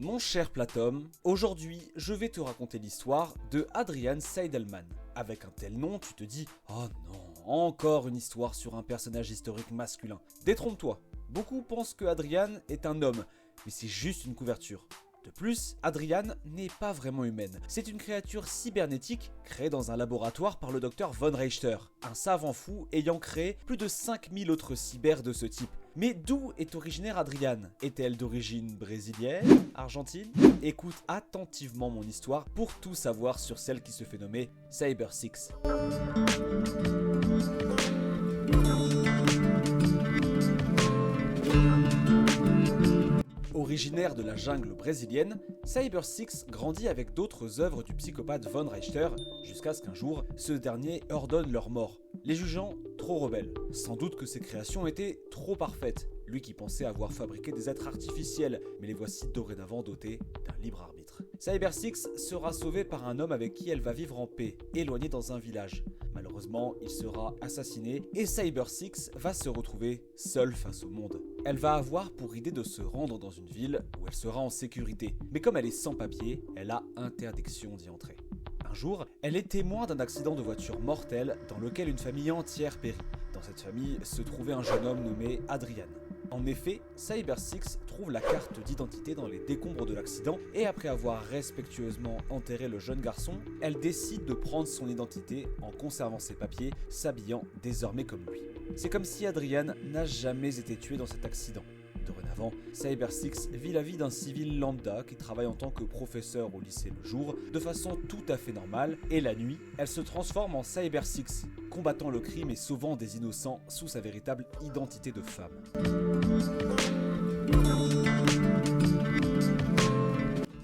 Mon cher Platom, aujourd'hui je vais te raconter l'histoire de Adrian Seidelman. Avec un tel nom, tu te dis « Oh non, encore une histoire sur un personnage historique masculin ». Détrompe-toi, beaucoup pensent que Adrian est un homme, mais c'est juste une couverture. De plus, Adrian n'est pas vraiment humaine. C'est une créature cybernétique créée dans un laboratoire par le docteur Von Reichter, un savant fou ayant créé plus de 5000 autres cybers de ce type. Mais d'où est originaire Adrian? Est-elle d'origine brésilienne? Argentine? Écoute attentivement mon histoire pour tout savoir sur celle qui se fait nommer Cyber Six. Originaire de la jungle brésilienne, Cyber Six grandit avec d'autres œuvres du psychopathe Von Reichter jusqu'à ce qu'un jour, ce dernier ordonne leur mort, les jugeant trop rebelles. Sans doute que ses créations étaient trop parfaites, lui qui pensait avoir fabriqué des êtres artificiels, mais les voici dorénavant dotés d'un libre arbitre. Cyber Six sera sauvée par un homme avec qui elle va vivre en paix, éloigné dans un village. Malheureusement, il sera assassiné et Cyber Six va se retrouver seule face au monde. Elle va avoir pour idée de se rendre dans une ville où elle sera en sécurité, mais comme elle est sans papier, elle a interdiction d'y entrer. Un jour, elle est témoin d'un accident de voiture mortel dans lequel une famille entière périt. Dans cette famille se trouvait un jeune homme nommé Adrian. En effet, Cyber Six trouve la carte d'identité dans les décombres de l'accident et après avoir respectueusement enterré le jeune garçon, elle décide de prendre son identité en conservant ses papiers, s'habillant désormais comme lui. C'est comme si Adrian n'a jamais été tué dans cet accident. Dorénavant, Cyber Six vit la vie d'un civil lambda qui travaille en tant que professeur au lycée le jour, de façon tout à fait normale, et la nuit, elle se transforme en Cyber Six, combattant le crime et sauvant des innocents sous sa véritable identité de femme.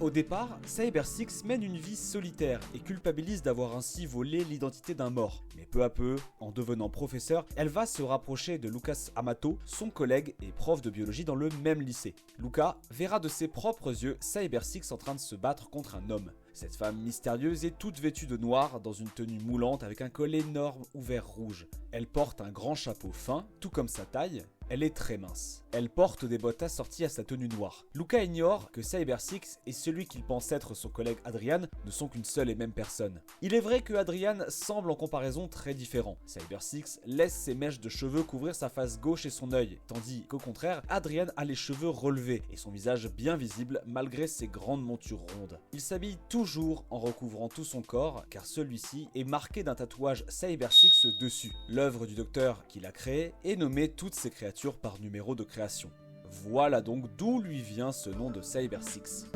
Au départ, Cyber Six mène une vie solitaire et culpabilise d'avoir ainsi volé l'identité d'un mort. Mais peu à peu, en devenant professeur, elle va se rapprocher de Lucas Amato, son collègue et prof de biologie dans le même lycée. Lucas verra de ses propres yeux Cyber Six en train de se battre contre un homme. Cette femme mystérieuse est toute vêtue de noir dans une tenue moulante avec un col énorme ouvert rouge. Elle porte un grand chapeau fin, tout comme sa taille. Elle est très mince. Elle porte des bottes assorties à sa tenue noire. Luca ignore que Cyber Six et celui qu'il pense être son collègue Adrian ne sont qu'une seule et même personne. Il est vrai que Adrian semble en comparaison très différent. Cyber Six laisse ses mèches de cheveux couvrir sa face gauche et son œil, tandis qu'au contraire, Adrian a les cheveux relevés et son visage bien visible malgré ses grandes montures rondes. Il s'habille toujours en recouvrant tout son corps car celui-ci est marqué d'un tatouage Cyber Six dessus. L'œuvre du docteur qu'il a créée est nommée toutes ses créatures par numéro de création. Voilà donc d'où lui vient ce nom de Cyber Six.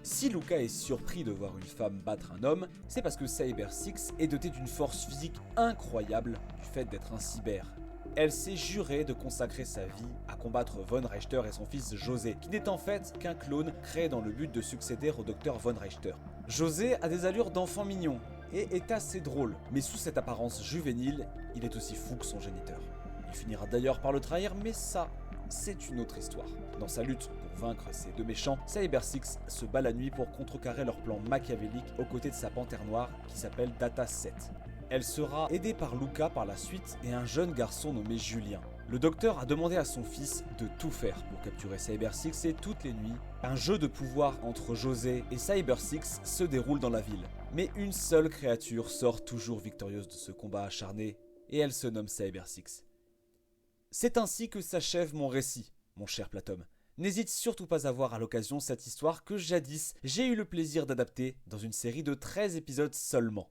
Si Luca est surpris de voir une femme battre un homme, c'est parce que Cyber Six est dotée d'une force physique incroyable du fait d'être un cyber. Elle s'est jurée de consacrer sa vie à combattre Von Reichter et son fils José, qui n'est en fait qu'un clone créé dans le but de succéder au docteur Von Reichter. José a des allures d'enfant mignon et est assez drôle, mais sous cette apparence juvénile, il est aussi fou que son géniteur. Il finira d'ailleurs par le trahir, mais ça, c'est une autre histoire. Dans sa lutte pour vaincre ces deux méchants, Cyber Six se bat la nuit pour contrecarrer leur plan machiavélique aux côtés de sa panthère noire qui s'appelle Data 7. Elle sera aidée par Luca par la suite et un jeune garçon nommé Julien. Le docteur a demandé à son fils de tout faire pour capturer Cyber Six et toutes les nuits, un jeu de pouvoir entre José et Cyber Six se déroule dans la ville. Mais une seule créature sort toujours victorieuse de ce combat acharné et elle se nomme Cyber Six. C'est ainsi que s'achève mon récit, mon cher Platom. N'hésite surtout pas à voir à l'occasion cette histoire que jadis j'ai eu le plaisir d'adapter dans une série de 13 épisodes seulement.